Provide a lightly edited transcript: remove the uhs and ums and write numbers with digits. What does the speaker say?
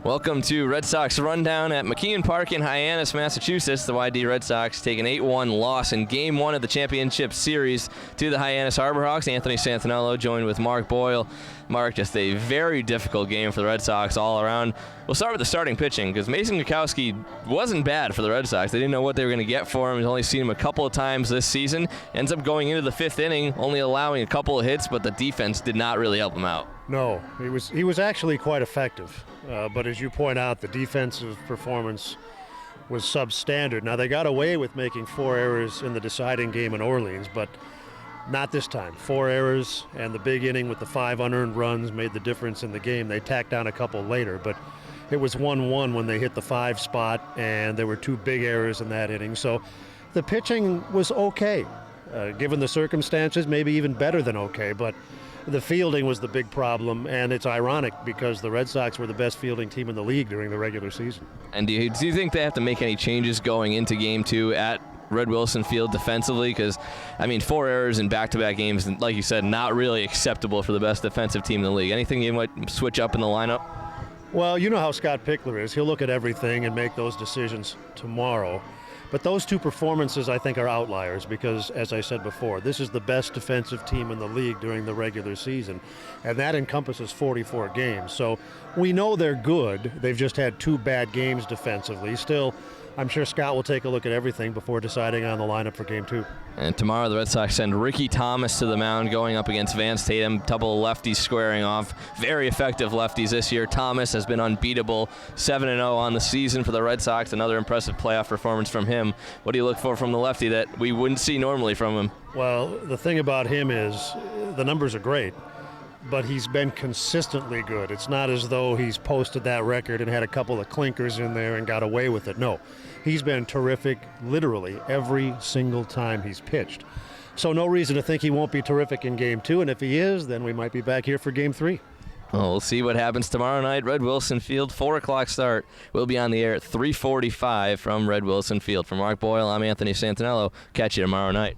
Welcome to Red Sox Rundown at McKeon Park in Hyannis, Massachusetts. The Y-D Red Sox take an 8-1 loss in Game 1 of the championship series to the Hyannis Harborhawks. Anthony Santaniello joined with Mark Boyle. Mark, just a very difficult game for the Red Sox all around. We'll start with the starting pitching because Mason Gukowski wasn't bad for the Red Sox. They didn't know what they were going to get for him. He's only seen him a couple of times this season. Ends up going into the fifth inning, only allowing a couple of hits, but the defense did not really help him out. No, he was actually quite effective. But as you point out, the defensive performance was substandard. Now, they got away with making 4 errors in the deciding game in Orleans, but not this time. 4 errors, and the big inning with the 5 unearned runs made the difference in the game. They tacked down a couple later, but it was 1-1 when they hit the 5 spot, and there were 2 big errors in that inning. So the pitching was okay, given the circumstances, maybe even better than okay, but the fielding was the big problem, and it's ironic because the Red Sox were the best fielding team in the league during the regular season. And do you think they have to make any changes going into Game 2 at Red Wilson Field defensively? Because, 4 errors in back-to-back games, like you said, not really acceptable for the best defensive team in the league. Anything you might switch up in the lineup? Well, you know how Scott Pickler is. He'll look at everything and make those decisions tomorrow. But those 2 performances, I think, are outliers because, as I said before, this is the best defensive team in the league during the regular season, and that encompasses 44 games. So we know they're good. They've just had 2 bad games defensively. Still, I'm sure Scott will take a look at everything before deciding on the lineup for Game 2. And tomorrow the Red Sox send Ricky Thomas to the mound going up against Vance Tatum. Couple of lefties squaring off. Very effective lefties this year. Thomas has been unbeatable. 7-0 on the season for the Red Sox. Another impressive playoff performance from him. What do you look for from the lefty that we wouldn't see normally from him? Well, the thing about him is the numbers are great, but he's been consistently good. It's not as though he's posted that record and had a couple of clinkers in there and got away with it. No, he's been terrific literally every single time he's pitched. So no reason to think he won't be terrific in Game 2, and if he is, then we might be back here for Game 3. Well, we'll see what happens tomorrow night. Red Wilson Field, 4 o'clock start. We'll be on the air at 3:45 from Red Wilson Field. For Mark Boyle, I'm Anthony Santaniello. Catch you tomorrow night.